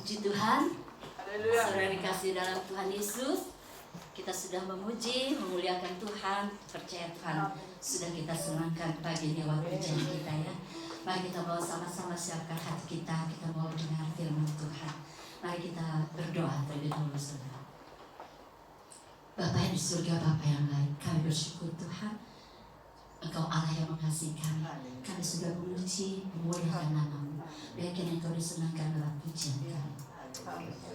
Puji Tuhan, saudara dikasih dalam Tuhan Yesus. Kita sudah memuji, memuliakan Tuhan, percaya Tuhan. Sudah kita senangkan pagi ini waktu pujian kita ya. Mari kita mau sama-sama siapkan hati kita mau mendengar firman Tuhan. Mari kita berdoa terlebih dahulu saudara. Bapa yang di surga, Bapa yang baik, kami bersyukur Tuhan, Engkau Allah yang mengasihi kami. Kami sudah memuji, memuliakan nama-Mu. Biarkan Engkau disenangkan dalam pujian kami.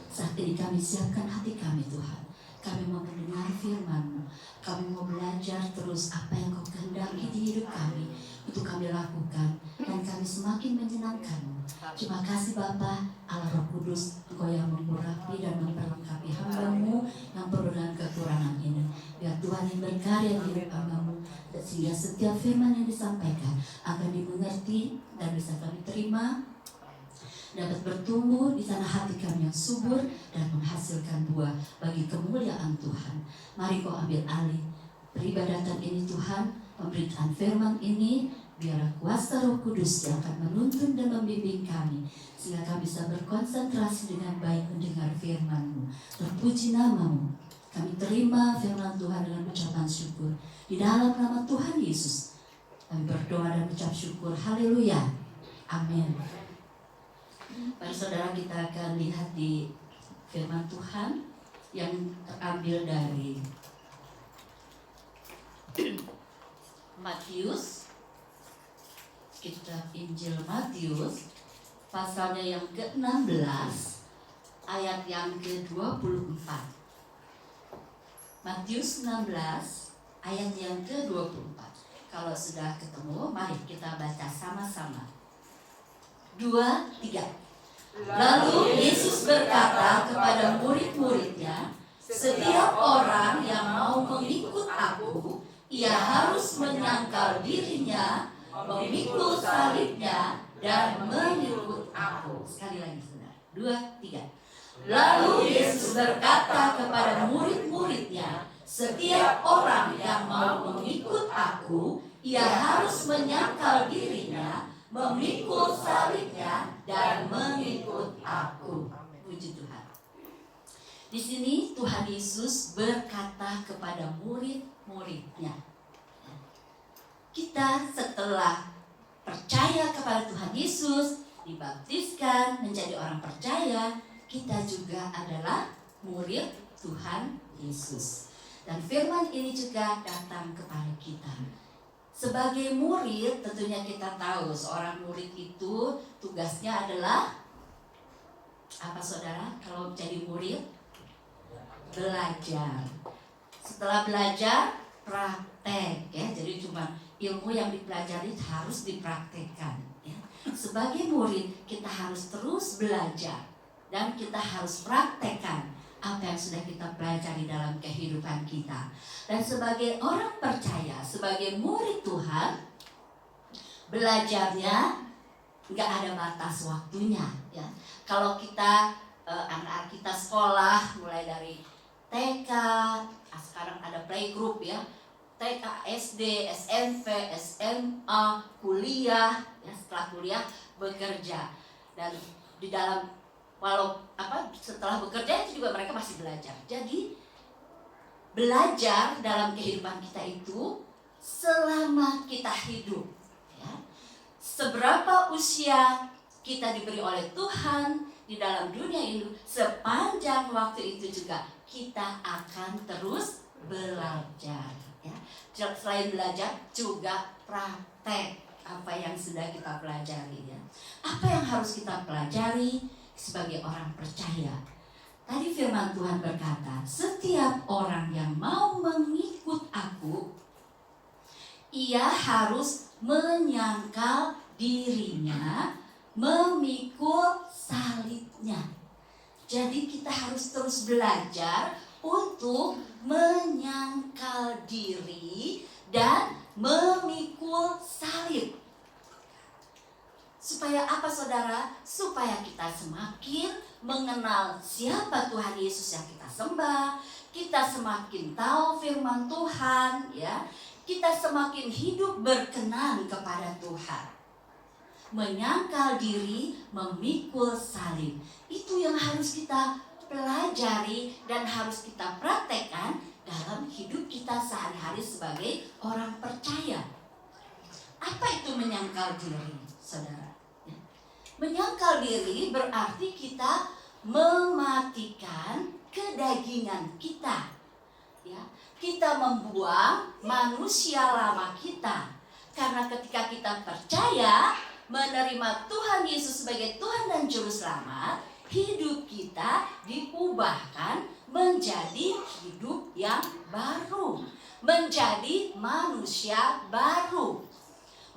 Saat ini kami siapkan hati kami Tuhan. Kami mau mendengar firman-Mu. Kami mau belajar terus apa yang Kau kehendaki di hidup kami untuk kami lakukan, dan kami semakin menyenangkan-Mu. Terima kasih Bapa, Allah Roh Kudus, Engkau yang mengurapi dan memperlengkapi hamba-Mu yang perlu dengan kekurangan ini. Biar Tuhan yang berkarya di hidup hamba-Mu, sehingga setiap firman yang disampaikan akan dimengerti dan bisa kami terima, dapat bertumbuh di tanah hati kami yang subur dan menghasilkan buah bagi kemuliaan Tuhan. Mari Kau ambil alih peribadatan ini Tuhan, pemberitaan firman ini, biar kuasa Roh Kudus yang akan menuntun dan membimbing kami, sehingga kami bisa berkonsentrasi dengan baik mendengar firman-Mu. Terpuji nama-Mu. Kami terima firman Tuhan dengan ucapan syukur. Di dalam nama Tuhan Yesus, kami berdoa dan ucap syukur. Haleluya. Amin. Mari saudara, kita akan lihat di firman Tuhan yang terambil dari Matius, kitab Injil Matius, pasalnya yang ke-16, ayat yang ke-24. Matius 16, ayat yang ke-24. Kalau sudah ketemu, mari kita baca sama-sama. 2, 3. Lalu Yesus berkata kepada murid-muridnya, setiap orang yang mau mengikut Aku, ia harus menyangkal dirinya, memikul salibnya, dan mengikut Aku. Sekali lagi saudara. 2, 3. Lalu Yesus berkata kepada murid-muridnya, setiap orang yang mau mengikut Aku, ia harus menyangkal dirinya, memikul salibnya, dan mengikut Aku. Puji Tuhan. Di sini Tuhan Yesus berkata kepada murid-muridnya. Kita setelah percaya kepada Tuhan Yesus, dibaptiskan menjadi orang percaya, kita juga adalah murid Tuhan Yesus. Dan firman ini juga datang kepada kita. Sebagai murid, tentunya kita tahu seorang murid itu tugasnya adalah apa saudara? Kalau jadi murid, belajar. Setelah belajar, praktek ya. Jadi cuma ilmu yang dipelajari harus dipraktekkan ya. Sebagai murid, kita harus terus belajar dan kita harus praktekkan apa yang sudah kita pelajari dalam kehidupan kita. Dan sebagai orang percaya, sebagai murid Tuhan, belajarnya nggak ada batas waktunya ya. Kalau kita anak-anak kita sekolah mulai dari TK, sekarang ada playgroup ya, TK, SD, SMP, SMA, kuliah ya, setelah kuliah bekerja. Dan di dalam setelah bekerja itu juga mereka masih belajar. Jadi belajar dalam kehidupan kita itu selama kita hidup ya. Seberapa usia kita diberi oleh Tuhan di dalam dunia ini, sepanjang waktu itu juga kita akan terus belajar ya. Selain belajar juga praktek apa yang sudah kita pelajari ya. Apa yang harus kita pelajari sebagai orang percaya? Tadi firman Tuhan berkata, setiap orang yang mau mengikut Aku, ia harus menyangkal dirinya, memikul salibnya. Jadi kita harus terus belajar untuk menyangkal diri dan memikul salib. Supaya apa saudara? Supaya kita semakin mengenal siapa Tuhan Yesus yang kita sembah, kita semakin tahu firman Tuhan ya, kita semakin hidup berkenan kepada Tuhan. Menyangkal diri, memikul salib, itu yang harus kita pelajari dan harus kita praktekkan dalam hidup kita sehari-hari sebagai orang percaya. Apa itu menyangkal diri, saudara? Menyangkal diri berarti kita mematikan kedagingan kita. Ya, kita membuang manusia lama kita. Karena ketika kita percaya menerima Tuhan Yesus sebagai Tuhan dan Juru Selamat, hidup kita diubahkan menjadi hidup yang baru, menjadi manusia baru.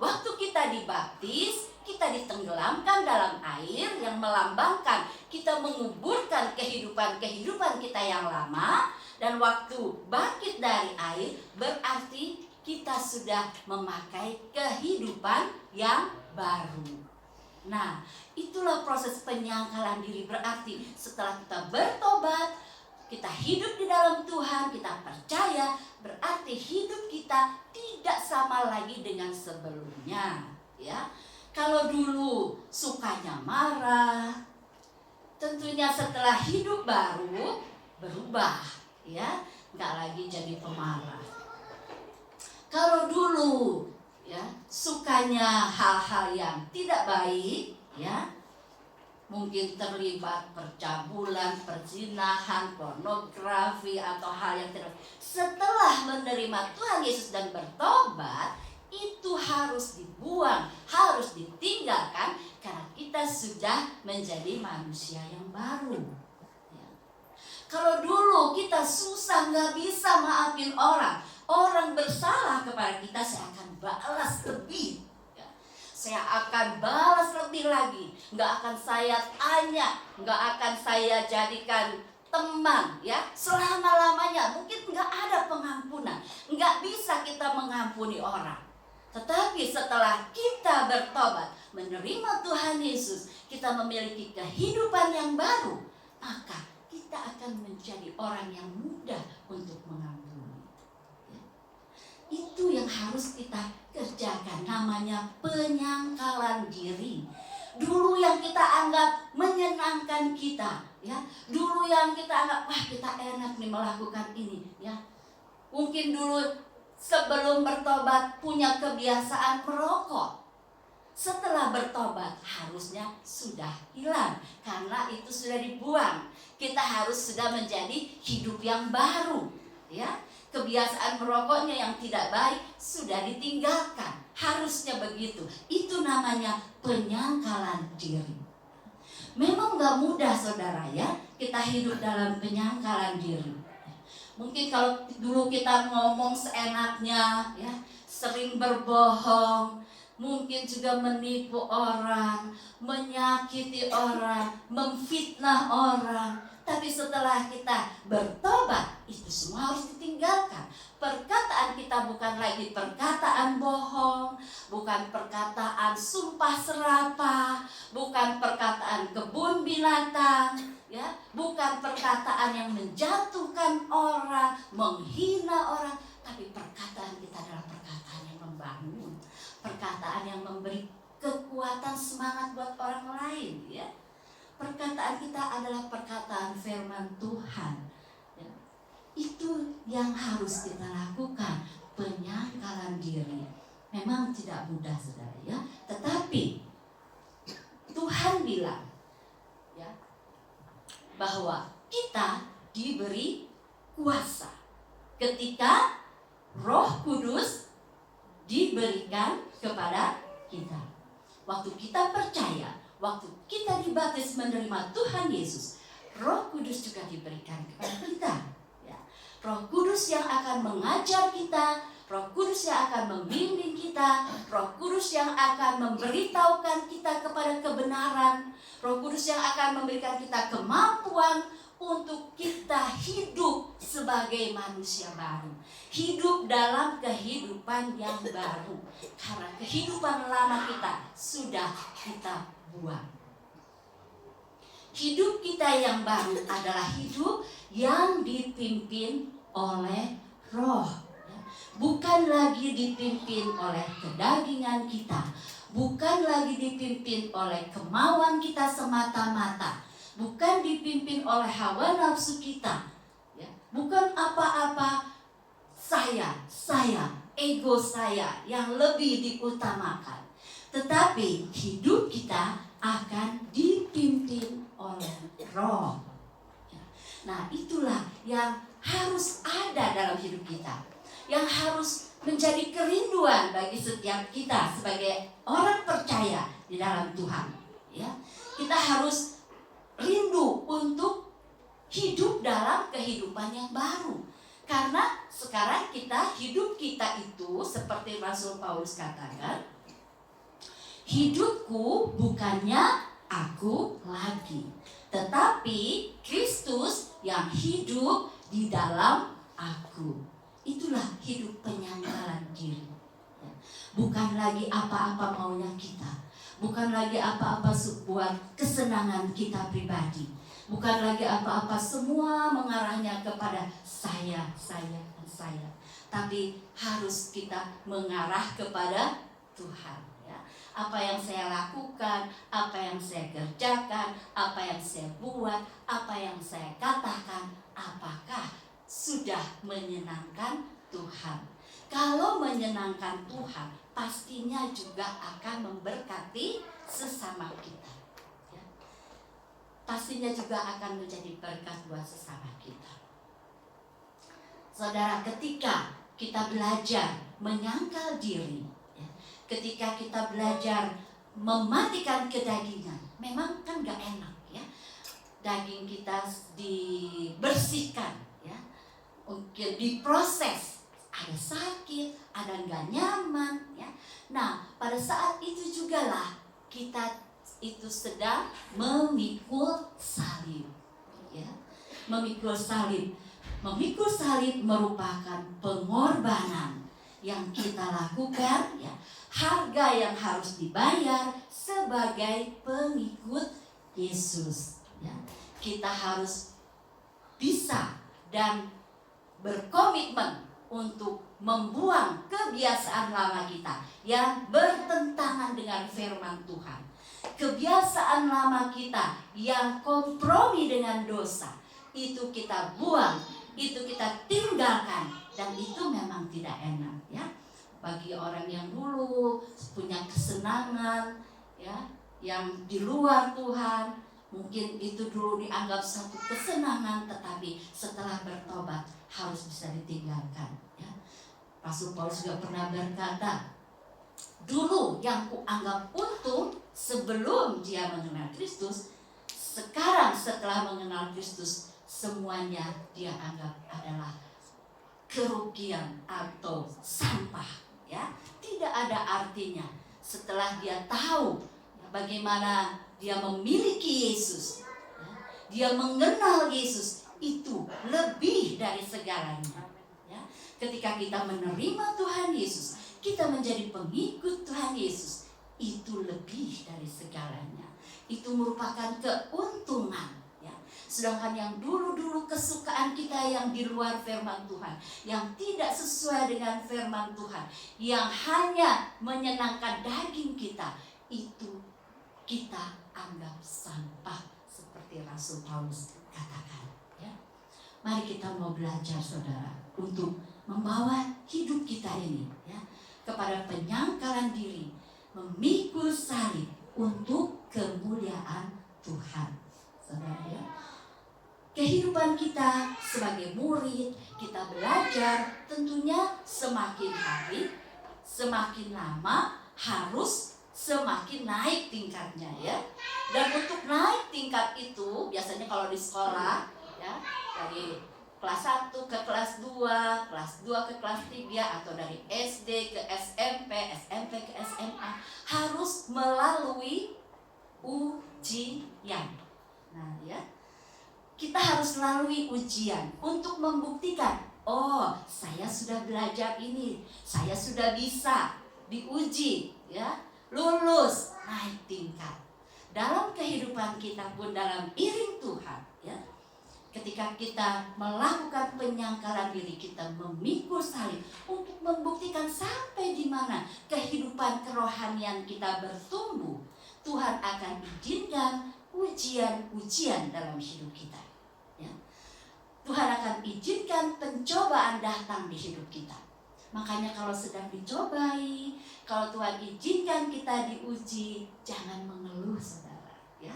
Waktu kita dibaptis, kita ditenggelamkan dalam air yang melambangkan kita menguburkan kehidupan kita yang lama. Dan waktu bangkit dari air berarti kita sudah memakai kehidupan yang baru. Nah, itulah proses penyangkalan diri. Berarti setelah kita bertobat, kita hidup di dalam Tuhan, kita percaya, berarti hidup kita tidak sama lagi dengan sebelumnya. Ya, kalau dulu sukanya marah, tentunya setelah hidup baru berubah, ya, nggak lagi jadi pemarah. Kalau dulu ya sukanya hal-hal yang tidak baik, ya, mungkin terlibat percabulan, perzinahan, pornografi atau hal yang tidak. Setelah menerima Tuhan Yesus dan bertobat, itu harus dibuang, harus ditinggalkan karena kita sudah menjadi manusia yang baru. Ya. Kalau dulu kita susah nggak bisa maafin orang bersalah kepada kita, saya akan balas lebih. Saya akan balas lebih lagi. Nggak akan saya tanya, nggak akan saya jadikan teman, ya, selama-lamanya. Mungkin nggak ada pengampunan, nggak bisa kita mengampuni orang. Tetapi setelah kita bertobat, menerima Tuhan Yesus, kita memiliki kehidupan yang baru, maka kita akan menjadi orang yang mudah untuk mengampuni. Itu yang harus kita kerjakan, namanya penyangkalan diri. Dulu yang kita anggap menyenangkan kita, ya, dulu yang kita anggap wah kita enak nih melakukan ini, ya. Mungkin dulu sebelum bertobat punya kebiasaan merokok. Setelah bertobat harusnya sudah hilang karena itu sudah dibuang. Kita harus sudah menjadi hidup yang baru, ya. Kebiasaan merokoknya yang tidak baik sudah ditinggalkan. Harusnya begitu. Itu namanya penyangkalan diri. Memang gak mudah, saudara, ya, kita hidup dalam penyangkalan diri. Mungkin kalau dulu kita ngomong seenaknya, ya, sering berbohong, mungkin juga menipu orang, menyakiti orang, memfitnah orang. Tapi setelah kita bertobat, itu semua harus ditinggalkan. Perkataan kita bukan lagi perkataan bohong, bukan perkataan sumpah serapah, bukan perkataan kebun binatang, ya, bukan perkataan yang menjatuhkan orang, menghina orang, tapi perkataan kita adalah perkataan yang membangun, perkataan yang memberi kekuatan semangat buat orang lain, ya. Perkataan kita adalah perkataan firman Tuhan, ya. Itu yang harus kita lakukan, penyangkalan diri. Memang tidak mudah, saudara, ya. Tetapi Tuhan bilang, ya, bahwa kita diberi kuasa ketika Roh Kudus diberikan kepada kita. Waktu kita percaya, waktu kita dibaptis menerima Tuhan Yesus, Roh Kudus juga diberikan kepada kita. Ya. Roh Kudus yang akan mengajar kita, Roh Kudus yang akan membimbing kita, Roh Kudus yang akan memberitahukan kita kepada kebenaran, Roh Kudus yang akan memberikan kita kemampuan untuk kita hidup sebagai manusia baru, hidup dalam kehidupan yang baru, karena kehidupan lama kita sudah kita buang. Hidup kita yang baru adalah hidup yang dipimpin oleh Roh, bukan lagi dipimpin oleh kedagingan kita, bukan lagi dipimpin oleh kemauan kita semata-mata, bukan dipimpin dipimpin oleh hawa nafsu kita, ya, bukan apa-apa saya, ego saya yang lebih diutamakan, tetapi hidup kita akan dipimpin oleh Roh. Nah, itulah yang harus ada dalam hidup kita, yang harus menjadi kerinduan bagi setiap kita sebagai orang percaya di dalam Tuhan. Ya, kita harus rindu untuk hidup dalam kehidupan yang baru. Karena sekarang hidup kita itu seperti Rasul Paulus katakan, hidupku bukannya aku lagi, tetapi Kristus yang hidup di dalam aku. Itulah hidup penyangkalan diri. Bukan lagi apa-apa maunya kita, bukan lagi apa-apa sebuah kesenangan kita pribadi, bukan lagi apa-apa semua mengarahnya kepada saya, dan saya. Tapi harus kita mengarah kepada Tuhan. Ya. Apa yang saya lakukan, apa yang saya kerjakan, apa yang saya buat, apa yang saya katakan, apakah sudah menyenangkan Tuhan? Kalau menyenangkan Tuhan, pastinya juga akan memberkati sesama kita. Ya. Pastinya juga akan menjadi berkat buat sesama kita. Saudara, ketika kita belajar menyangkal diri, ya, ketika kita belajar mematikan kedagingan, memang kan gak enak, ya. Daging kita dibersihkan, ya, mungkin diproses. Ada sakit, ada nggak nyaman, ya. Nah, pada saat itu jugalah kita itu sedang memikul salib, ya. Memikul salib merupakan pengorbanan yang kita lakukan, ya. Harga yang harus dibayar sebagai pengikut Yesus, ya. Kita harus bisa dan berkomitmen untuk membuang kebiasaan lama kita yang bertentangan dengan firman Tuhan. Kebiasaan lama kita yang kompromi dengan dosa, itu kita buang, itu kita tinggalkan, dan itu memang tidak enak, ya. Bagi orang yang dulu punya kesenangan, ya, yang di luar Tuhan, mungkin itu dulu dianggap satu kesenangan, tetapi setelah bertobat harus bisa ditinggalkan, ya. Rasul Paulus juga pernah berkata, dulu yang kuanggap untung sebelum dia mengenal Kristus, sekarang setelah mengenal Kristus, semuanya dia anggap adalah kerugian atau sampah, ya. Tidak ada artinya setelah dia tahu bagaimana dia memiliki Yesus, ya. Dia mengenal Yesus, itu lebih dari segalanya, ya. Ketika kita menerima Tuhan Yesus, kita menjadi pengikut Tuhan Yesus, itu lebih dari segalanya. Itu merupakan keuntungan, ya. Sedangkan yang dulu-dulu kesukaan kita yang di luar firman Tuhan, yang tidak sesuai dengan firman Tuhan, yang hanya menyenangkan daging kita, itu kita anggap sampah, seperti Rasul Paulus katakan, ya. Mari kita mau belajar, saudara, untuk membawa hidup kita ini, ya, kepada penyangkalan diri, memikul salib untuk kemuliaan Tuhan, saudara, ya. Kehidupan kita sebagai murid, kita belajar tentunya semakin hari, semakin lama harus semakin naik tingkatnya, ya. Dan untuk naik tingkat itu biasanya kalau di sekolah, ya, dari kelas 1 ke kelas 2, kelas 2 ke kelas 3, atau dari SD ke SMP, SMP ke SMA, harus melalui ujian. Nah, ya, kita harus melalui ujian untuk membuktikan, oh, saya sudah belajar ini, saya sudah bisa diuji, ya, lulus, naik tingkat. Dalam kehidupan kita pun dalam iring Tuhan, ya, ketika kita melakukan penyangkalan diri, kita memikul salib untuk membuktikan sampai di mana kehidupan kerohanian kita bertumbuh, Tuhan akan izinkan ujian-ujian dalam hidup kita. Ya. Tuhan akan izinkan pencobaan datang di hidup kita. Makanya kalau sedang dicobai, kalau Tuhan izinkan kita diuji, jangan mengeluh saudara, ya.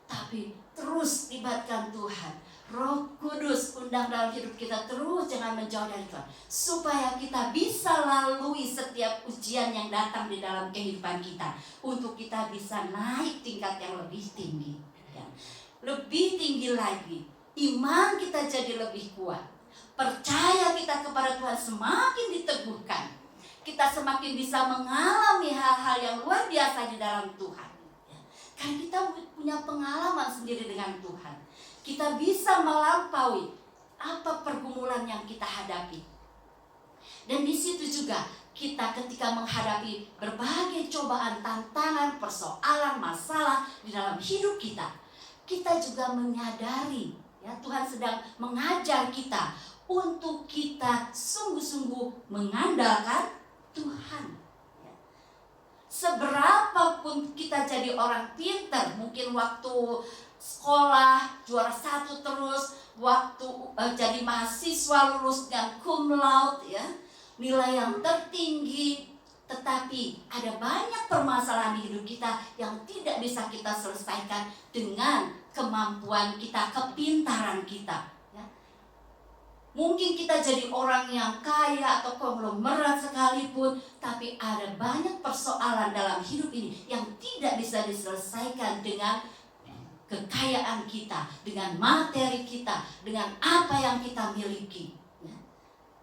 Tapi terus libatkan Tuhan. Roh Kudus undang dalam hidup kita, terus jangan menjauh dari Tuhan, supaya kita bisa lalui setiap ujian yang datang di dalam kehidupan kita, untuk kita bisa naik tingkat yang lebih tinggi, ya. Lebih tinggi lagi, iman kita jadi lebih kuat. Percaya kita kepada Tuhan semakin diteguhkan. Kita semakin bisa mengalami hal-hal yang luar biasa di dalam Tuhan. Karena kita punya pengalaman sendiri dengan Tuhan. Kita bisa melampaui apa pergumulan yang kita hadapi. Dan di situ juga kita ketika menghadapi berbagai cobaan, tantangan, persoalan, masalah di dalam hidup kita, kita juga menyadari, ya, Tuhan sedang mengajar kita untuk kita sungguh-sungguh mengandalkan Tuhan. Ya. Seberapapun kita jadi orang pintar, mungkin waktu sekolah juara 1 terus, waktu jadi mahasiswa lulus dengan cum laude, ya, nilai yang tertinggi, tetapi ada banyak permasalahan di hidup kita yang tidak bisa kita selesaikan dengan kemampuan kita, kepintaran kita. Mungkin kita jadi orang yang kaya atau konglomerat sekalipun, tapi ada banyak persoalan dalam hidup ini yang tidak bisa diselesaikan dengan kekayaan kita, dengan materi kita, dengan apa yang kita miliki.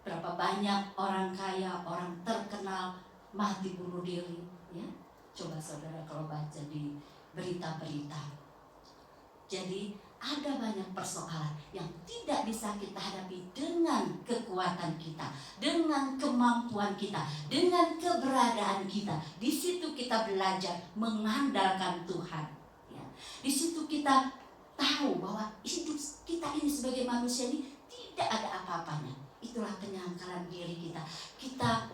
Berapa banyak orang kaya, orang terkenal mati bunuh diri, ya? Coba saudara kalau baca di berita-berita. Jadi ada banyak persoalan yang tidak bisa kita hadapi dengan kekuatan kita, dengan kemampuan kita, dengan keberadaan kita. Di situ kita belajar mengandalkan Tuhan. Ya. Di situ kita tahu bahwa hidup kita ini sebagai manusia ini tidak ada apa-apanya. Itulah penyangkalan diri kita. Kita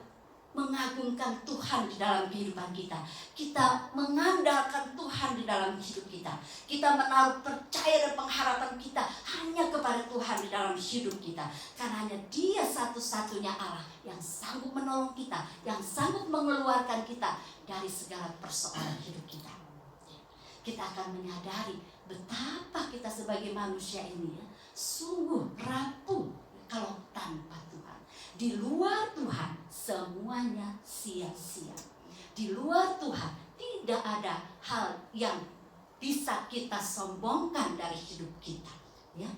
mengagungkan Tuhan di dalam kehidupan kita. Kita mengandalkan Tuhan di dalam hidup kita. Kita menaruh percaya dan pengharapan kita hanya kepada Tuhan di dalam hidup kita. Karena hanya Dia satu-satunya Allah yang sanggup menolong kita, yang sanggup mengeluarkan kita dari segala persoalan hidup kita. Kita akan menyadari betapa kita sebagai manusia ini, ya, sungguh rapuh kalau tanpa Tuhan. Di luar Tuhan semuanya sia-sia. Di luar Tuhan tidak ada hal yang bisa kita sombongkan dari hidup kita, ya.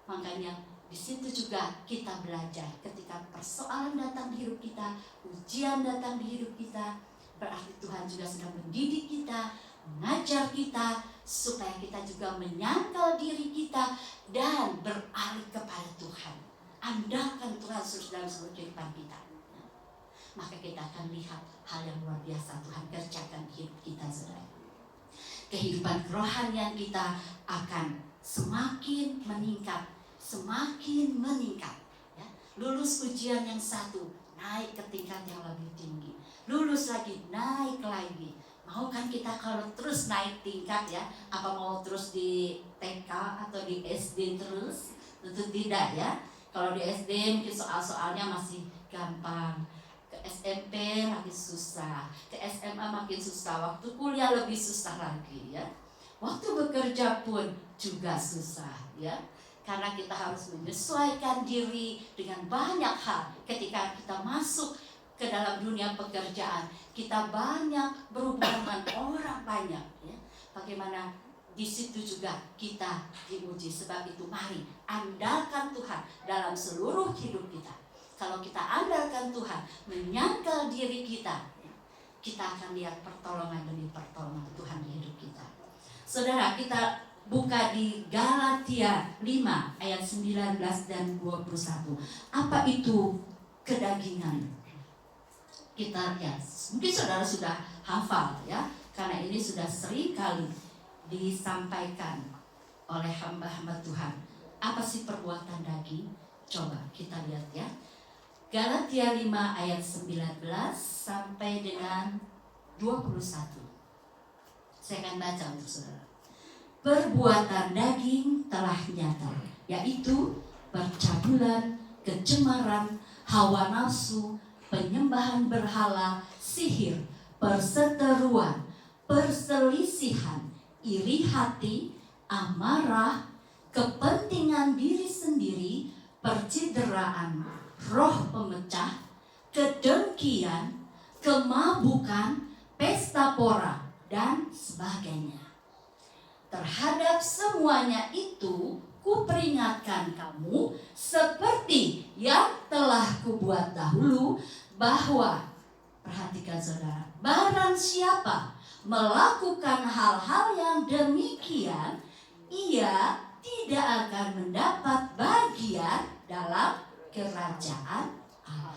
Makanya di situ juga kita belajar ketika persoalan datang di hidup kita, ujian datang di hidup kita, berarti Tuhan juga sedang mendidik kita, mengajar kita supaya kita juga menyangkal diri kita dan beralih kepada Tuhan. Andalkan Tuhan dalam seluruh kehidupan kita. Maka kita akan lihat hal yang luar biasa Tuhan kerjakan di hidup kita, saudara. Kehidupan kerohanian kita akan semakin meningkat, semakin meningkat. Ya. Lulus ujian yang satu, naik ke tingkat yang lebih tinggi. Lulus lagi, naik lagi. Mau kan kita kalau terus naik tingkat, ya? Apa mau terus di TK atau di SD terus? Tentu tidak, ya. Kalau di SD mungkin soal-soalnya masih gampang. Ke SMP makin susah, ke SMA makin susah, waktu kuliah lebih susah lagi, ya. Waktu bekerja pun juga susah, ya. Karena kita harus menyesuaikan diri dengan banyak hal. Ketika kita masuk ke dalam dunia pekerjaan, kita banyak berhubungan dengan orang banyak, ya. Bagaimana di situ juga kita diuji. Sebab itu mari andalkan Tuhan dalam seluruh hidup kita. Kalau kita andalkan Tuhan, menyangkal diri kita, kita akan lihat pertolongan demi pertolongan Tuhan di hidup kita. Saudara, kita buka di Galatia 5 ayat 19 dan 21. Apa itu kedagingan? Kita lihat, mungkin saudara sudah hafal, ya, karena ini sudah sering kali disampaikan oleh hamba-hamba Tuhan. Apa sih perbuatan daging? Coba kita lihat, ya. Galatia 5 ayat 19 sampai dengan 21. Saya akan baca untuk saudara. Perbuatan daging telah nyata, yaitu percabulan, kecemaran, hawa nafsu, penyembahan berhala, sihir, perseteruan, perselisihan, iri hati, amarah, kepentingan diri sendiri, percideraan, roh pemecah, kedengkian, kemabukan, pesta pora, dan sebagainya. Terhadap semuanya itu kuperingatkan kamu seperti yang telah kubuat dahulu, bahwa, perhatikan saudara, barang siapa melakukan hal-hal yang demikian, ia tidak akan mendapat bagian dalam kerajaan Allah.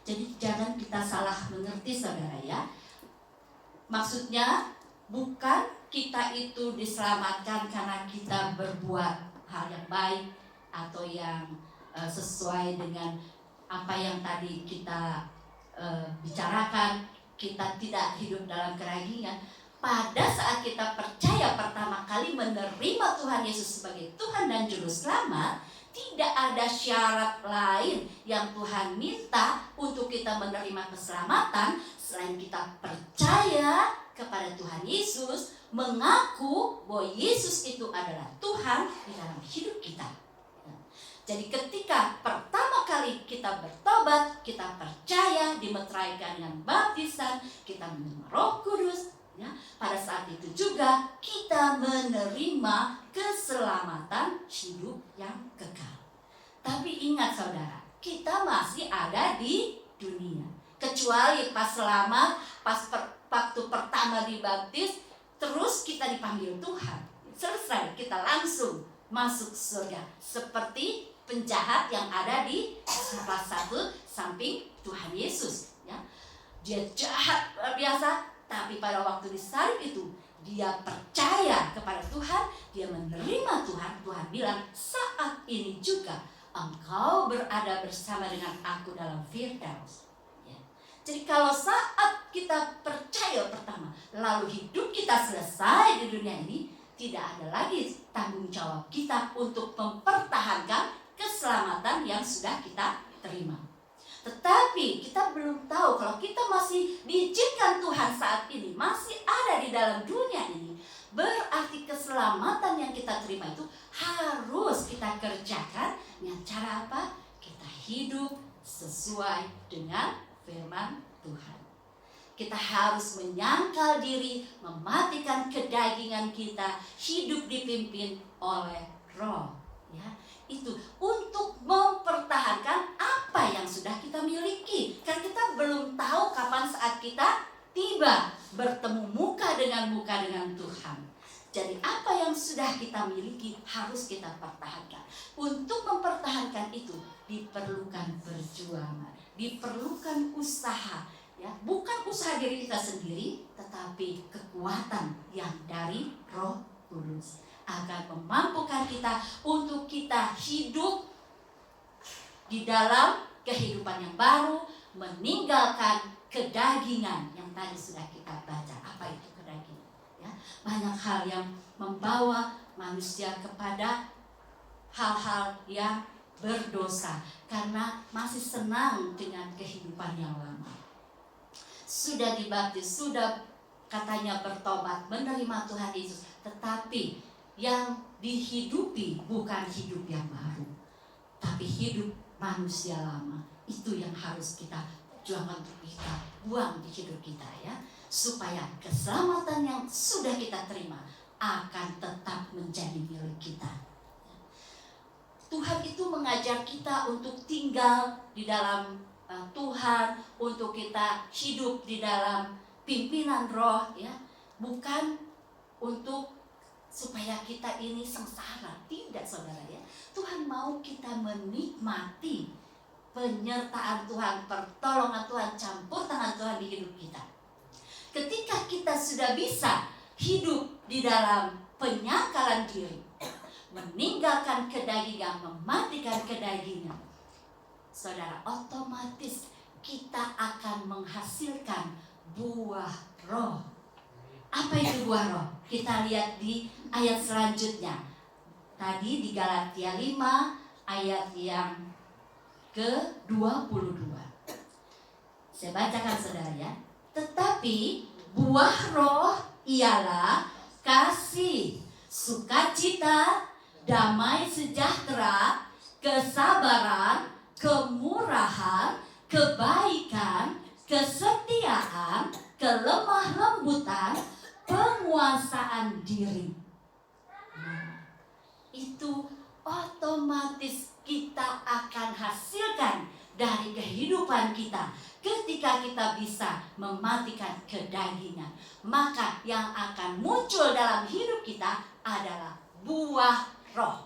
Jadi jangan kita salah mengerti saudara ya. Maksudnya bukan kita itu diselamatkan karena kita berbuat hal yang baik atau yang sesuai dengan apa yang tadi kita bicarakan. Kita tidak hidup dalam keragingan. Pada saat kita percaya pertama kali menerima Tuhan Yesus sebagai Tuhan dan Juru Selamat, tidak ada syarat lain yang Tuhan minta untuk kita menerima keselamatan selain kita percaya kepada Tuhan Yesus, mengaku bahwa Yesus itu adalah Tuhan di dalam hidup kita. Jadi ketika pertama kali kita bertobat, kita percaya, dimeteraikan dengan baptisan, kita menerima Roh Kudus, ya, pada saat itu juga kita menerima keselamatan hidup yang kekal. Tapi ingat saudara, kita masih ada di dunia. Kecuali pas selamat, waktu pertama dibaptis, terus kita dipanggil Tuhan. Selesai, kita langsung masuk surga. Seperti penjahat yang ada di salah satu samping Tuhan Yesus. Ya. Dia jahat luar biasa, tapi pada waktu disalib itu dia percaya kepada Tuhan, dia menerima Tuhan. Tuhan bilang, saat ini juga engkau berada bersama dengan aku dalam Firdaus. Ya. Jadi kalau saat kita percaya pertama, lalu hidup kita selesai di dunia ini, tidak ada lagi tanggung jawab kita untuk mempertahankan keselamatan yang sudah kita terima. Tetapi kita belum tahu kalau kita masih diizinkan Tuhan saat ini, masih ada di dalam dunia ini, berarti keselamatan yang kita terima itu harus kita kerjakan dengan cara apa? Kita hidup sesuai dengan firman Tuhan. Kita harus menyangkal diri, mematikan kedagingan kita, hidup dipimpin oleh Roh. Ya, itu untuk mempertahankan apa yang sudah kita miliki. Karena kita belum tahu kapan saat kita tiba bertemu muka dengan Tuhan. Jadi apa yang sudah kita miliki harus kita pertahankan. Untuk mempertahankan itu diperlukan perjuangan, diperlukan usaha. Ya, bukan usaha diri kita sendiri, tetapi kekuatan yang dari Roh Kudus akan memampukan kita untuk kita hidup di dalam kehidupan yang baru, meninggalkan kedagingan yang tadi sudah kita baca. Apa itu kedagingan? Ya, banyak hal yang membawa manusia kepada hal-hal yang berdosa karena masih senang dengan kehidupan yang lama. Sudah dibaptis, sudah katanya bertobat, menerima Tuhan Yesus, tetapi yang dihidupi bukan hidup yang baru, tapi hidup manusia lama. Itu yang harus kita juangkan untuk kita buang di hidup kita ya, supaya keselamatan yang sudah kita terima akan tetap menjadi milik kita. Tuhan itu mengajar kita untuk tinggal di dalam Tuhan, untuk kita hidup di dalam pimpinan Roh ya, bukan untuk supaya kita ini sengsara. Tidak saudara ya, Tuhan mau kita menikmati penyertaan Tuhan, pertolongan Tuhan, campur tangan Tuhan di hidup kita. Ketika kita sudah bisa hidup di dalam penyangkalan diri, meninggalkan kedagingan, mematikan kedagingan, saudara, otomatis kita akan menghasilkan buah roh. Apa itu buah roh? Kita lihat di ayat selanjutnya. Tadi di Galatia 5 ayat yang ke-22. Saya bacakan saudara ya. Tetapi buah roh ialah kasih, sukacita, damai sejahtera, kesabaran, kemurahan, kebaikan, kesetiaan, kelemah lembutan, penguasaan diri. Nah, itu otomatis kita akan hasilkan dari kehidupan kita ketika kita bisa mematikan kedagingan. Maka yang akan muncul dalam hidup kita adalah buah roh.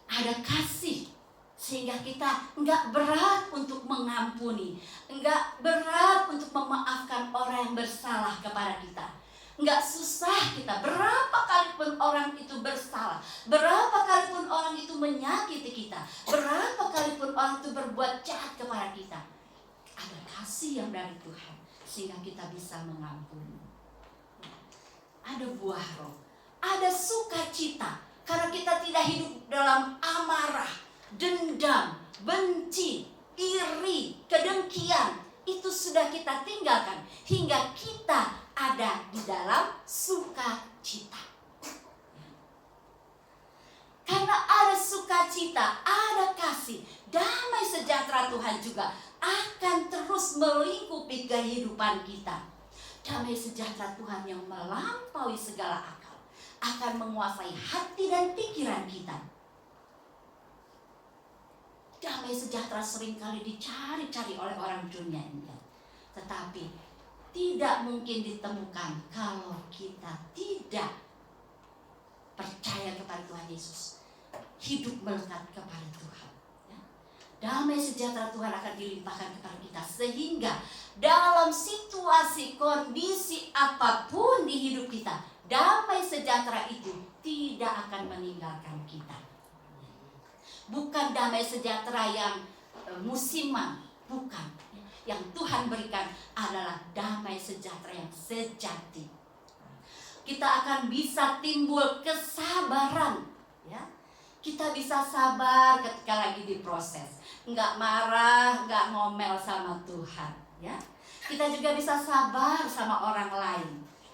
Ada kasih, sehingga kita enggak berat untuk mengampuni, enggak berat untuk memaafkan orang yang bersalah kepada kita. Enggak susah kita, berapa kali pun orang itu bersalah, berapa kali pun orang itu menyakiti kita, berapa kali pun orang itu berbuat jahat kepada kita. Ada kasih yang dari Tuhan, sehingga kita bisa mengampuni. Ada buah roh, ada sukacita, karena kita tidak hidup dalam amarah, dendam, benci, iri, kedengkian. Itu sudah kita tinggalkan hingga kita ada di dalam sukacita. Karena ada sukacita, ada kasih, damai sejahtera Tuhan juga akan terus melingkupi kehidupan kita. Damai sejahtera Tuhan yang melampaui segala akal akan menguasai hati dan pikiran kita. Damai sejahtera seringkali dicari-cari oleh orang dunia ini, tetapi tidak mungkin ditemukan kalau kita tidak percaya kepada Tuhan Yesus, hidup melekat kepada Tuhan. Damai sejahtera Tuhan akan dilimpahkan kepada kita, sehingga dalam situasi kondisi apapun di hidup kita, damai sejahtera itu tidak akan meninggalkan kita. Bukan damai sejahtera yang musiman, bukan. Yang Tuhan berikan adalah damai sejahtera yang sejati. Kita akan bisa timbul kesabaran, ya. Kita bisa sabar ketika lagi diproses, nggak marah, nggak ngomel sama Tuhan, ya. Kita juga bisa sabar sama orang lain.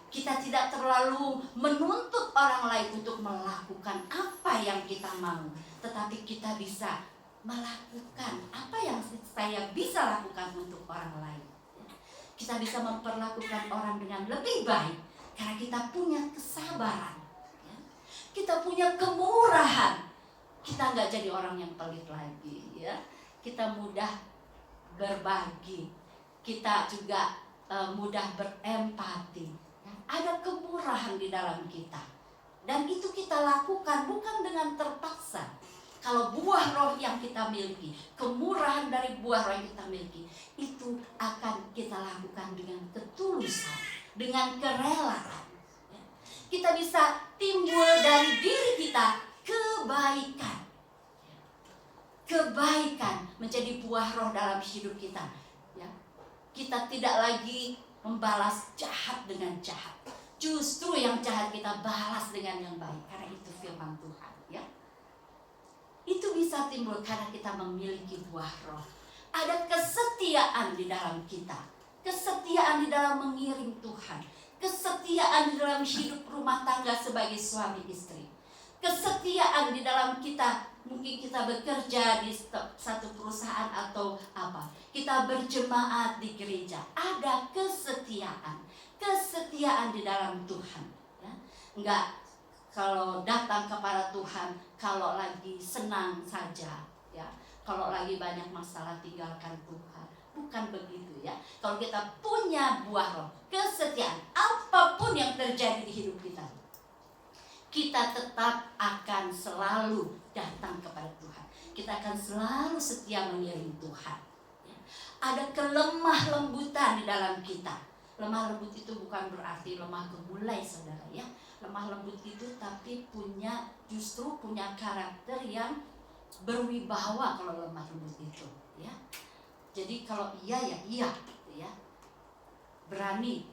Kita tidak terlalu menuntut orang lain untuk melakukan apa yang kita mau, tetapi kita bisa melakukan apa yang saya bisa lakukan untuk orang lain. Kita bisa memperlakukan orang dengan lebih baik karena kita punya kesabaran, kita punya kemurahan. Kita nggak jadi orang yang pelit lagi, ya. Kita mudah berbagi, kita juga mudah berempati. Ada kemurahan di dalam kita, dan itu kita lakukan bukan dengan terpaksa. Kalau buah roh yang kita miliki, kemurahan dari buah roh yang kita miliki, itu akan kita lakukan dengan ketulusan, dengan kerelaan. Kita bisa timbul dari diri kita kebaikan. Kebaikan menjadi buah roh dalam hidup kita. Ya. Kita tidak lagi membalas jahat dengan jahat. Justru yang jahat kita balas dengan yang baik, karena itu firman Tuhan, ya. Itu bisa timbul karena kita memiliki buah roh. Ada kesetiaan di dalam kita, kesetiaan di dalam mengiring Tuhan, kesetiaan di dalam hidup rumah tangga sebagai suami istri, kesetiaan di dalam kita. Mungkin kita bekerja di satu perusahaan atau apa, kita berjemaat di gereja, ada kesetiaan di dalam Tuhan, ya. Enggak kalau datang kepada Tuhan kalau lagi senang saja, ya. Kalau lagi banyak masalah tinggalkan Tuhan, bukan begitu, ya. Kalau kita punya buah roh, kesetiaan, apapun yang terjadi di hidup kita, kita tetap akan selalu datang kepada Tuhan. Kita akan selalu setia mengiring Tuhan. Ada kelemah lembutan di dalam kita. Lemah lembut itu bukan berarti lemah gemulai, saudara, ya. Lemah lembut itu tapi justru punya karakter yang berwibawa kalau lemah lembut itu, ya. Jadi kalau iya ya iya, gitu ya. Berani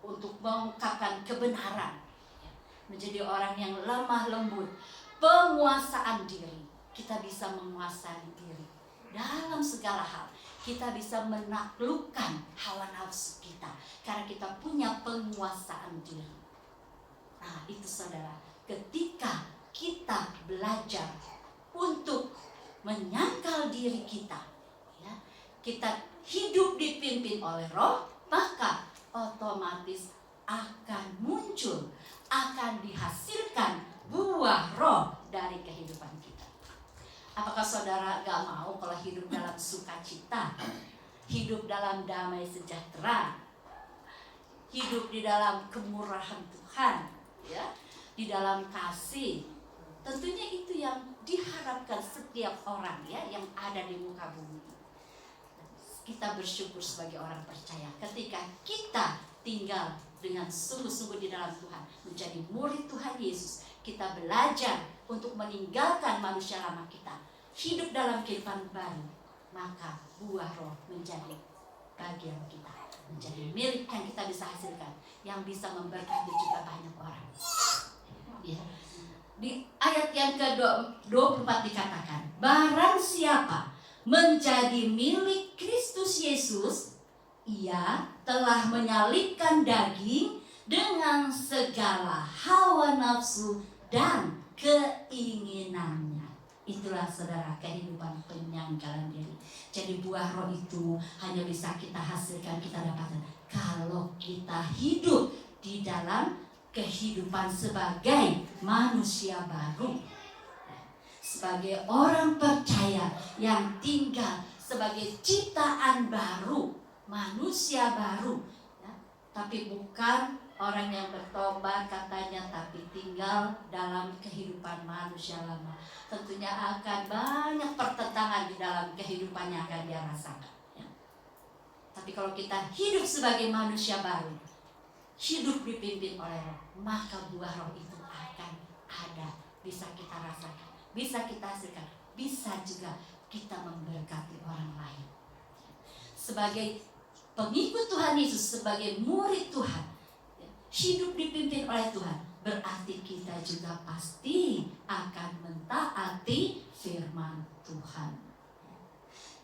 untuk mengungkapkan kebenaran, menjadi orang yang lemah lembut, penguasaan diri. Kita bisa menguasai diri dalam segala hal. Kita bisa menaklukkan hawa nafsu kita karena kita punya penguasaan diri. Nah, itu saudara, ketika kita belajar untuk menyangkal diri kita, ya, kita hidup dipimpin oleh Roh, maka otomatis akan muncul, akan dihasilkan buah Roh dari kehidupan kita. Apakah saudara gak mau kalau hidup dalam sukacita, hidup dalam damai sejahtera, hidup di dalam kemurahan Tuhan, ya, di dalam kasih? Tentunya itu yang diharapkan setiap orang, ya, yang ada di muka bumi. Kita bersyukur sebagai orang percaya ketika kita tinggal dengan sungguh-sungguh di dalam Tuhan, menjadi murid Tuhan Yesus. Kita belajar untuk meninggalkan manusia lama kita, hidup dalam kehidupan baru, maka buah Roh menjadi bagian kita, menjadi milik yang kita bisa hasilkan, yang bisa memberkati juga banyak orang. Ya. Di ayat yang ke-24 dikatakan, barang siapa menjadi milik Kristus Yesus, ia telah menyalibkan daging dengan segala hawa nafsu dan keinginannya. Itulah saudara kehidupan penyangkalan diri. Jadi buah Roh itu hanya bisa kita hasilkan, kita dapatkan kalau kita hidup di dalam kehidupan sebagai manusia baru, sebagai orang percaya yang tinggal sebagai ciptaan baru, manusia baru, ya. Tapi bukan orang yang bertobat katanya, tapi tinggal dalam kehidupan manusia lama. Tentunya akan banyak pertentangan di dalam kehidupan yang akan dia rasakan, ya. Tapi kalau kita hidup sebagai manusia baru, hidup dipimpin oleh Roh, maka buah Roh itu akan ada, bisa kita rasakan, bisa kita hasilkan, bisa juga kita memberkati orang lain. Sebagai pengikut Tuhan Yesus, sebagai murid Tuhan, hidup dipimpin oleh Tuhan, berarti kita juga pasti akan mentaati firman Tuhan.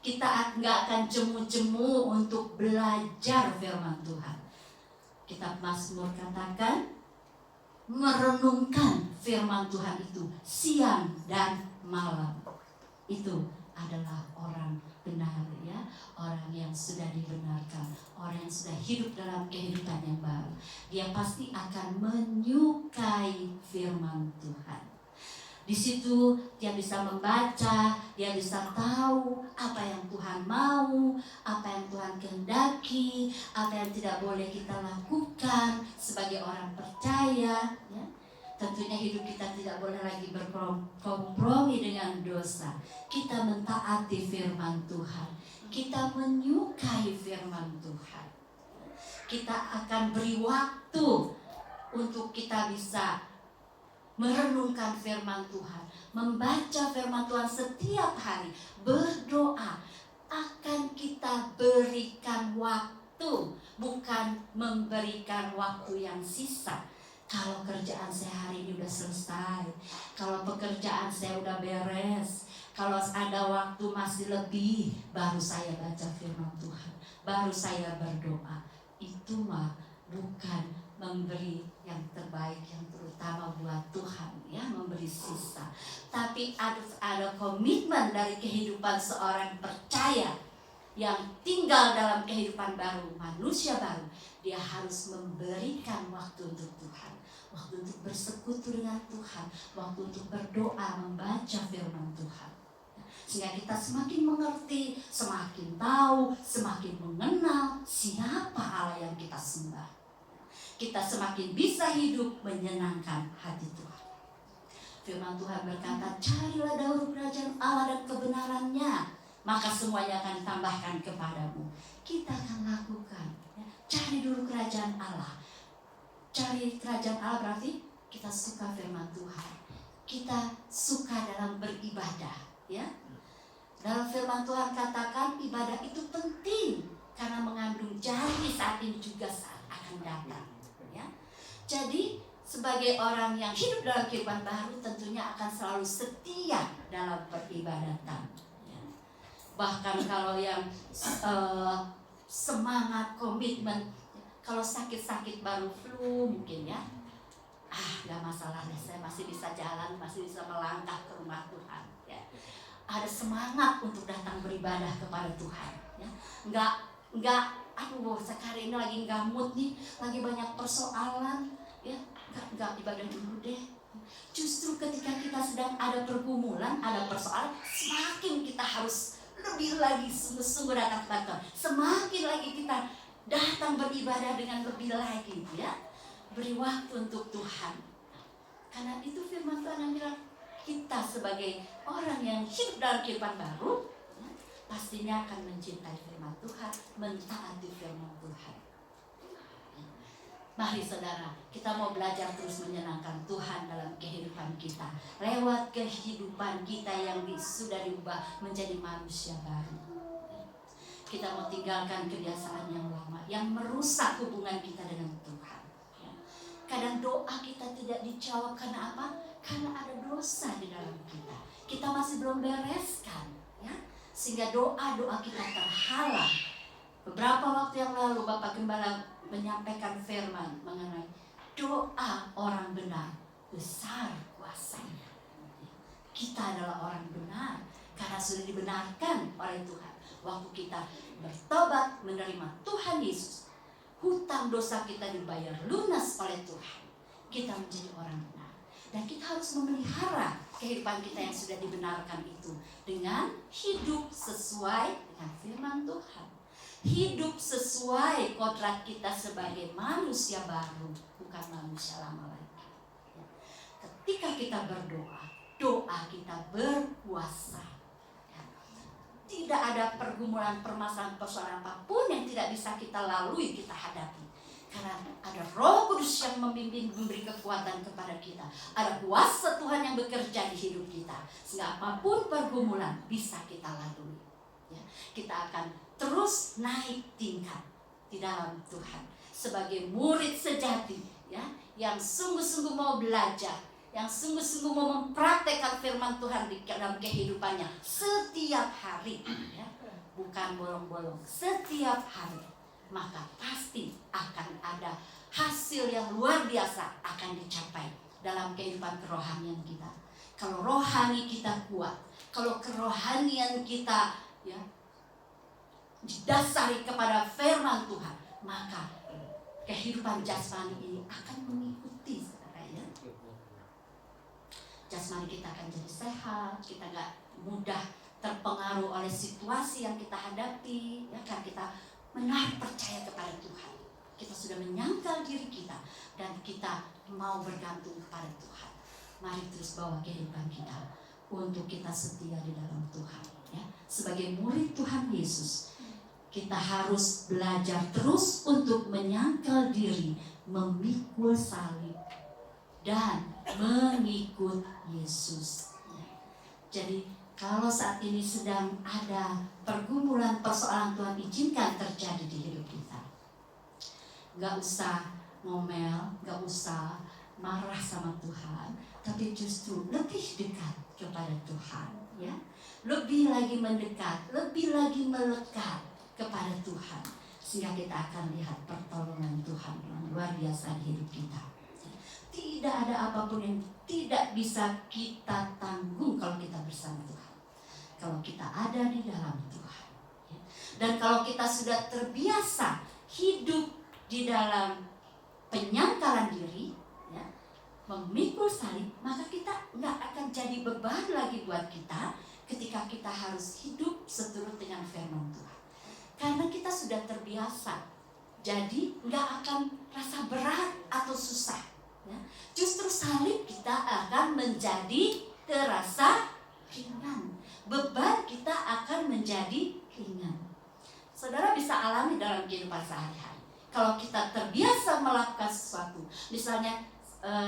Kita nggak akan jemu-jemu untuk belajar firman Tuhan. Kitab Mazmur katakan, merenungkan firman Tuhan itu siang dan malam. Itu adalah orang benar, ya, orang yang sudah dibenarkan, orang yang sudah hidup dalam kehidupan yang baru. Dia pasti akan menyukai firman Tuhan. Di situ dia bisa membaca, dia bisa tahu apa yang Tuhan mau, apa yang Tuhan kehendaki, apa yang tidak boleh kita lakukan sebagai orang percaya, ya. Tentunya hidup kita tidak boleh lagi berkompromi dengan dosa. Kita mentaati firman Tuhan, kita menyukai firman Tuhan. Kita akan beri waktu untuk kita bisa merenungkan firman Tuhan, membaca firman Tuhan setiap hari, berdoa. Akan kita berikan waktu, bukan memberikan waktu yang sisa. Kalau kerjaan saya hari ini udah selesai, kalau pekerjaan saya udah beres, kalau ada waktu masih lebih, baru saya baca firman Tuhan, baru saya berdoa. Itu mah bukan memberi yang terbaik, yang terutama buat Tuhan, ya, memberi sisa. Tapi ada komitmen dari kehidupan seorang percaya yang tinggal dalam kehidupan baru, manusia baru. Dia harus memberikan waktu untuk Tuhan, waktu untuk bersekutu dengan Tuhan, waktu untuk berdoa, membaca firman Tuhan. Sehingga kita semakin mengerti, semakin tahu, semakin mengenal siapa Allah yang kita sembah. Kita semakin bisa hidup menyenangkan hati Tuhan. Firman Tuhan berkata, carilah dahulu kerajaan Allah dan kebenarannya, maka semuanya akan ditambahkan kepadamu. Kita akan lakukan, ya. Cari dulu kerajaan Allah. Cari kerajaan Allah berarti kita suka firman Tuhan, kita suka dalam beribadah, ya. Dalam firman Tuhan katakan ibadah itu penting karena mengandung janji saat ini juga saat. akan datang. Ya. Jadi sebagai orang yang hidup dalam kehidupan baru tentunya akan selalu setia dalam peribadatan. Ya. Bahkan kalau yang semangat, komitmen, kalau sakit-sakit baru flu mungkin ya, gak masalah deh, saya masih bisa jalan, masih bisa melangkah ke rumah Tuhan. Ya. Ada semangat untuk datang beribadah kepada Tuhan. Ya. Enggak, aduh sekarang ini lagi nggak mood nih, lagi banyak persoalan, ya enggak ibadah dulu deh. Justru ketika kita sedang ada pergumulan, ada persoalan, semakin kita harus lebih lagi sungguh-sungguh datang kepada Tuhan. Semakin lagi kita datang beribadah dengan lebih lagi, ya. Beri waktu untuk Tuhan. Karena itu firman Tuhan yang bilang, kita sebagai orang yang hidup dalam kehidupan baru, ya, pastinya akan mencintai firman Tuhan, mentaati firman Tuhan. Mari saudara, kita mau belajar terus menyenangkan Tuhan dalam kehidupan kita, lewat kehidupan kita yang sudah diubah menjadi manusia baru. Kita mau tinggalkan kebiasaan yang lama yang merusak hubungan kita dengan Tuhan. Kadang doa kita tidak dijawab karena apa? Karena ada dosa di dalam kita. Kita masih belum bereskan, ya, sehingga doa-doa kita terhalang. Beberapa waktu yang lalu Bapak Gembala menyampaikan firman mengenai doa orang benar besar kuasanya. Kita adalah orang benar karena sudah dibenarkan oleh Tuhan. Waktu kita bertobat menerima Tuhan Yesus, hutang dosa kita dibayar lunas oleh Tuhan. Kita menjadi orang benar. Dan kita harus memelihara kehidupan kita yang sudah dibenarkan itu dengan hidup sesuai dengan firman Tuhan. Hidup sesuai kodrat kita sebagai manusia baru, bukan manusia lama lagi. Ketika kita berdoa, doa kita berkuasa. Tidak ada pergumulan, permasalahan apapun yang tidak bisa kita lalui, kita hadapi. Karena ada Roh Kudus yang membimbing, memberi kekuatan kepada kita. Ada kuasa Tuhan yang bekerja di hidup kita. Sehingga apapun pergumulan bisa kita lalui. Ya, kita akan terus naik tingkat di dalam Tuhan. Sebagai murid sejati, ya, yang sungguh-sungguh mau belajar, yang sungguh-sungguh mau mempraktekkan firman Tuhan di dalam kehidupannya setiap hari, ya, bukan bolong-bolong, setiap hari, maka pasti akan ada hasil yang luar biasa akan dicapai dalam kehidupan kerohanian kita. Kalau rohani kita kuat, kalau kerohanian kita, ya, didasari kepada firman Tuhan, maka kehidupan jasmani ini akan mengikuti, saudara, ya. Jasmani kita akan jadi sehat, kita gak mudah terpengaruh oleh situasi yang kita hadapi, ya kan, kita menaruh percaya kepada Tuhan. Kita sudah menyangkal diri kita dan kita mau bergantung kepada Tuhan. Mari terus bawa kehidupan kita untuk kita setia di dalam Tuhan, ya. Sebagai murid Tuhan Yesus, kita harus belajar terus untuk menyangkal diri, memikul salib, dan mengikut Yesus. Jadi kalau saat ini sedang ada pergumulan, persoalan, Tuhan izinkan terjadi di hidup kita. Gak usah ngomel, gak usah marah sama Tuhan, tapi justru lebih dekat kepada Tuhan, ya. Lebih lagi mendekat, lebih lagi melekat kepada Tuhan, sehingga kita akan lihat pertolongan Tuhan yang luar biasa di hidup kita. Tidak ada apapun yang tidak bisa kita tanggung kalau kita bersama Tuhan, kalau kita ada di dalam Tuhan, ya. Dan kalau kita sudah terbiasa hidup di dalam penyangkalan diri, ya, memikul salib, maka kita nggak akan jadi beban lagi buat kita ketika kita harus hidup seturut dengan firman Tuhan. Karena kita sudah terbiasa, jadi nggak akan rasa berat atau susah, ya. Justru salib kita akan menjadi terasa ringan, beban kita akan menjadi ringan. Saudara bisa alami dalam kehidupan sehari-hari. Kalau kita terbiasa melakukan sesuatu, misalnya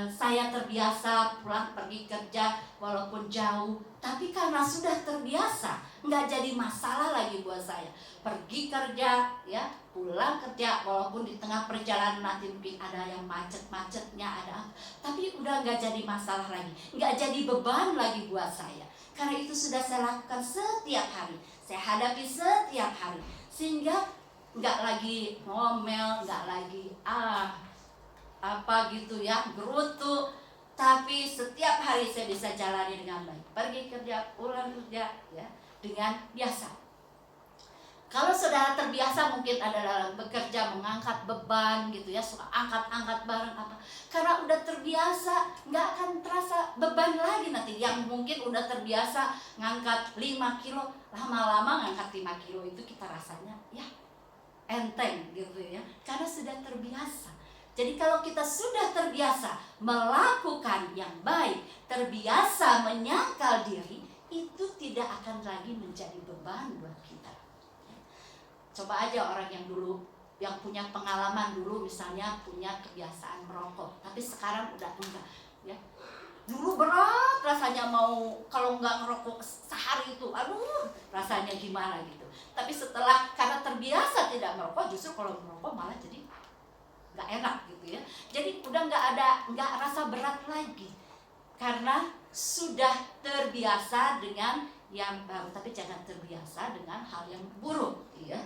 saya terbiasa pulang pergi kerja walaupun jauh, tapi karena sudah terbiasa, nggak jadi masalah lagi buat saya. Pergi kerja, ya, pulang kerja, walaupun di tengah perjalanan nanti mungkin ada yang macet-macetnya, ada, tapi udah nggak jadi masalah lagi, nggak jadi beban lagi buat saya. Karena itu sudah saya lakukan setiap hari, saya hadapi setiap hari, sehingga nggak lagi ngomel, nggak lagi apa gitu ya, gerutu, tapi setiap hari saya bisa jalani dengan baik. Pergi kerja, pulang kerja, ya, dengan biasa. Kalau saudara terbiasa mungkin ada dalam bekerja mengangkat beban gitu ya, suka angkat-angkat barang apa, karena udah terbiasa nggak akan terasa beban lagi nanti. Yang mungkin udah terbiasa ngangkat 5 kilo, lama-lama ngangkat 5 kilo itu kita rasanya ya enteng gitu ya, karena sudah terbiasa. Jadi kalau kita sudah terbiasa melakukan yang baik, terbiasa menyangkal diri, itu tidak akan lagi menjadi beban buat kita. Coba aja orang yang dulu, yang punya pengalaman dulu misalnya punya kebiasaan merokok, tapi sekarang udah enggak ya. Dulu berat rasanya, mau kalau enggak ngerokok sehari itu, aduh rasanya gimana gitu. Tapi setelah, karena terbiasa tidak merokok, justru kalau merokok malah jadi enggak enak gitu ya. Jadi udah enggak rasa berat lagi, karena sudah terbiasa dengan yang baru. Tapi jangan terbiasa dengan hal yang buruk ya.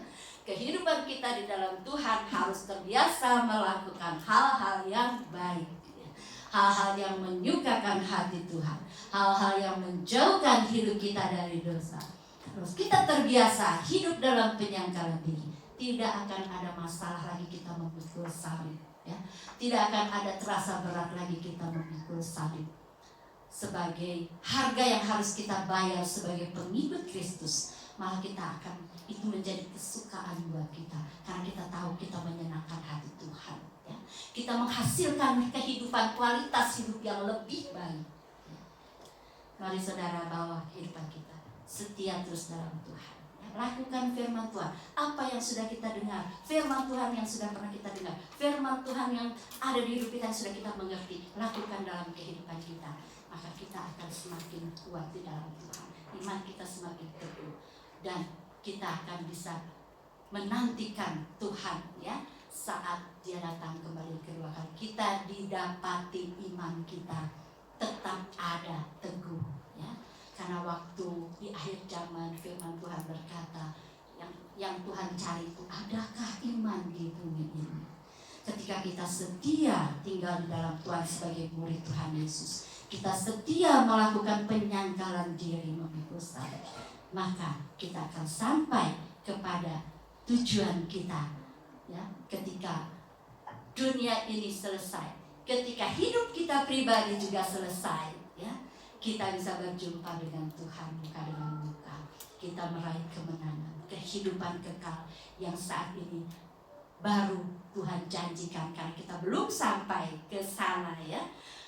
Kehidupan kita di dalam Tuhan harus terbiasa melakukan hal-hal yang baik ya. Hal-hal yang menyukakan hati Tuhan, hal-hal yang menjauhkan hidup kita dari dosa. Terus kita terbiasa hidup dalam penyangkalan diri, tidak akan ada masalah lagi kita memikul salib ya. Tidak akan ada terasa berat lagi kita memikul salib sebagai harga yang harus kita bayar sebagai pengikut Kristus. Malah kita akan, itu menjadi kesukaan buat kita, karena kita tahu kita menyenangkan hati Tuhan ya. Kita menghasilkan kehidupan, kualitas hidup yang lebih baik ya. Mari saudara bawa kehidupan kita setia terus dalam Tuhan ya. Lakukan firman Tuhan, apa yang sudah kita dengar, firman Tuhan yang sudah pernah kita dengar, firman Tuhan yang ada di hidup kita yang sudah kita mengerti, lakukan dalam kehidupan kita. Maka kita akan semakin kuat di dalam Tuhan, iman kita semakin teguh, dan kita akan bisa menantikan Tuhan ya, saat Dia datang kembali kedua kali. Kita didapati iman kita tetap ada teguh ya, karena waktu di akhir zaman firman Tuhan berkata, yang Tuhan cari itu adakah iman di bumi ini. Ketika kita setia tinggal di dalam Tuhan sebagai murid Tuhan Yesus, kita setia melakukan penyangkalan diri memikul salib, maka kita akan sampai kepada tujuan kita ya. Ketika dunia ini selesai, ketika hidup kita pribadi juga selesai ya, kita bisa berjumpa dengan Tuhan muka dengan muka. Kita meraih kemenangan, kehidupan kekal yang saat ini baru Tuhan janjikan, karena kita belum sampai ke sana ya.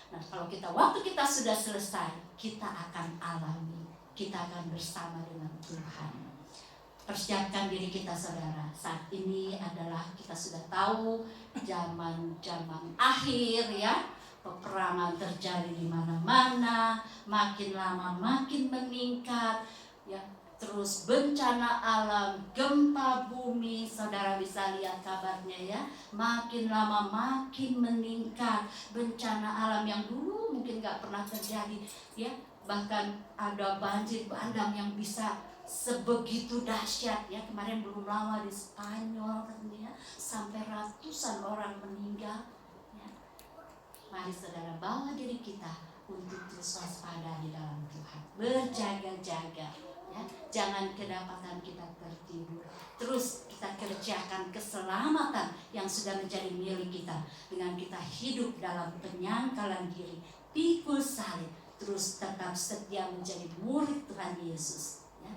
Nah, kalau waktu kita sudah selesai, kita akan alami, kita akan bersama dengan Tuhan. Persiapkan diri kita saudara. Saat ini adalah, kita sudah tahu zaman akhir ya. Peperangan terjadi di mana-mana, makin lama makin meningkat ya. Terus bencana alam, gempa bumi, saudara bisa lihat kabarnya ya, makin lama makin meningkat. Bencana alam yang dulu mungkin gak pernah terjadi ya, bahkan ada banjir bandang yang bisa sebegitu dahsyat ya. Kemarin belum lama di Spanyol katanya sampai ratusan orang meninggal ya. Mari saudara bawa diri kita untuk terus waspada di dalam Tuhan, berjaga-jaga ya. Jangan kedapatan kita tertidur. Terus kita kerjakan keselamatan yang sudah menjadi milik kita dengan kita hidup dalam penyangkalan diri, pikul salib, terus tetap setia menjadi murid Tuhan Yesus ya.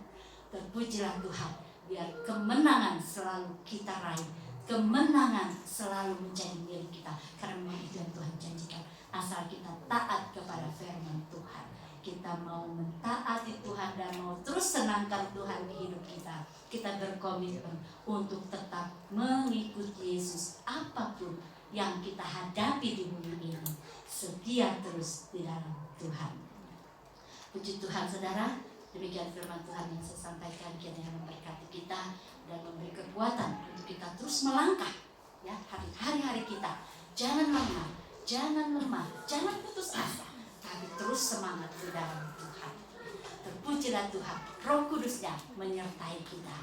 Terpujilah Tuhan, biar kemenangan selalu kita raih, kemenangan selalu menjadi milik kita, karena memang itu yang Tuhan janjikan, asal kita taat kepada firman Tuhan. Kita mau mentaati Tuhan dan mau terus senangkan Tuhan di hidup kita. Kita berkomitmen untuk tetap mengikuti Yesus apapun yang kita hadapi di bumi ini. Setia terus di dalam Tuhan. Puji Tuhan saudara, Demikian firman Tuhan yang saya sampaikan, kiranya memberkati kita dan memberi kekuatan untuk kita terus melangkah ya hari-hari kita. Jangan lengah, jangan putus asa, tapi terus semangat di dalam Tuhan. Terpujilah Tuhan, Roh Kudusnya menyertai kita.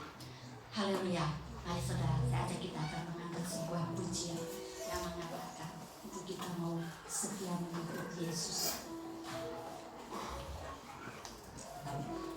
Haleluya. Mari saudara, saya ajak kita akan mengangkat sebuah pujian yang mengatakan untuk kita mau setia mengikut Yesus. Haleluya.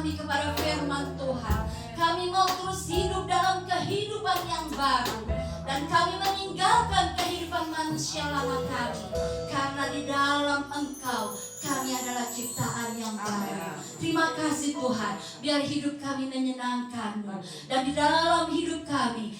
kami kepada firman Tuhan. Kami mau terus hidup dalam kehidupan yang baru, dan kami meninggalkan kehidupan manusia lama kami, karena di dalam Engkau kami adalah ciptaan yang baru. Terima kasih Tuhan, biar hidup kami menyenangkan-Mu, dan di dalam hidup kami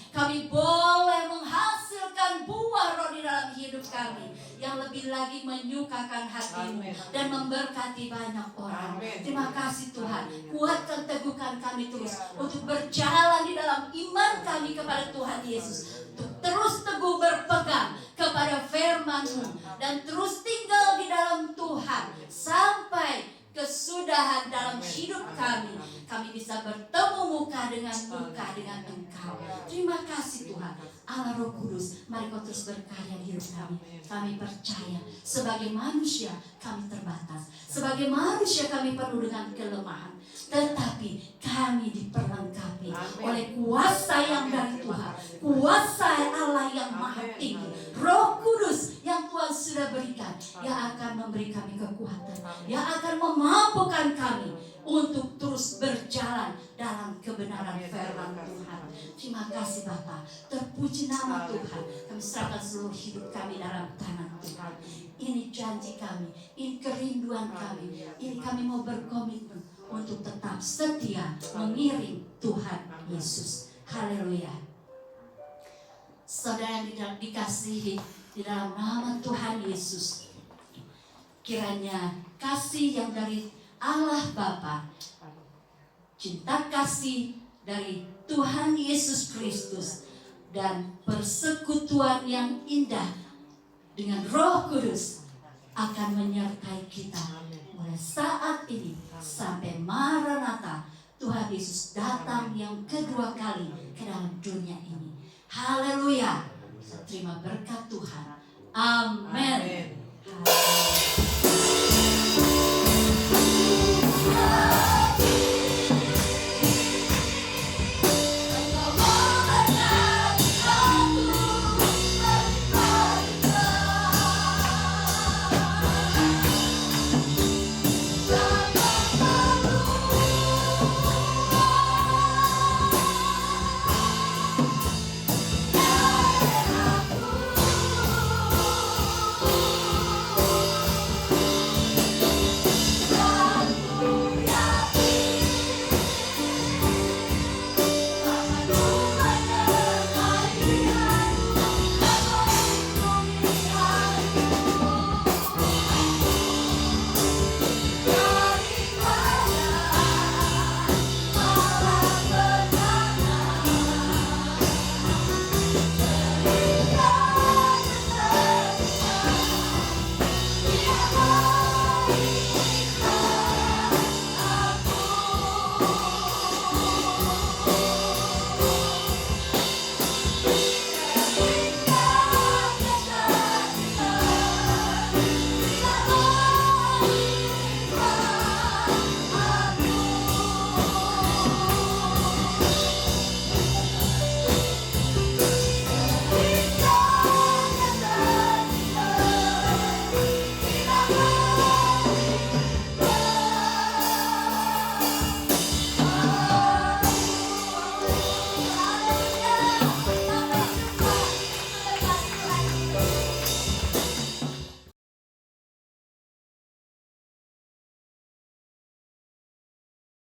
boleh menghasilkan buah roh di dalam hidup kami yang lebih lagi menyukakan hati-Mu dan memberkati banyak orang. Terima kasih Tuhan, kuatkan, teguhkan kami terus untuk berjalan di dalam iman kami kepada Tuhan Yesus, untuk terus teguh berpegang kepada firman-Mu dan terus tinggal di dalam Tuhan sampai kesudahan dalam hidup kami bisa bertemu muka dengan muka dengan Engkau. Terima kasih Tuhan, Allah Roh Kudus, mari Kau terus berkarya di hidup kami. Kami percaya sebagai manusia kami terbatas, sebagai manusia kami penuh dengan kelemahan, tetapi kami diperlengkapi oleh kuasa yang dari Tuhan, kuasa Allah yang maha tinggi, Roh Kudus yang Tuhan sudah berikan, yang akan memberi kami kekuatan, yang akan memampukan kami untuk terus berjalan dalam kebenaran firman Tuhan. Terima kasih Bapa, terpuji nama Tuhan. Kami serahkan seluruh hidup kami dalam tangan Tuhan. Ini janji kami, ini kerinduan kami, ini kami mau berkomitmen untuk tetap setia mengiring Tuhan Yesus. Haleluya. Saudara yang dikasihi di dalam nama Tuhan Yesus, kiranya kasih yang dari Allah Bapa, cinta kasih dari Tuhan Yesus Kristus, dan persekutuan yang indah dengan Roh Kudus akan menyertai kita mulai saat ini sampai Maranatha, Tuhan Yesus datang yang kedua kali ke dalam dunia ini. Haleluya. Terima berkat Tuhan. Amin.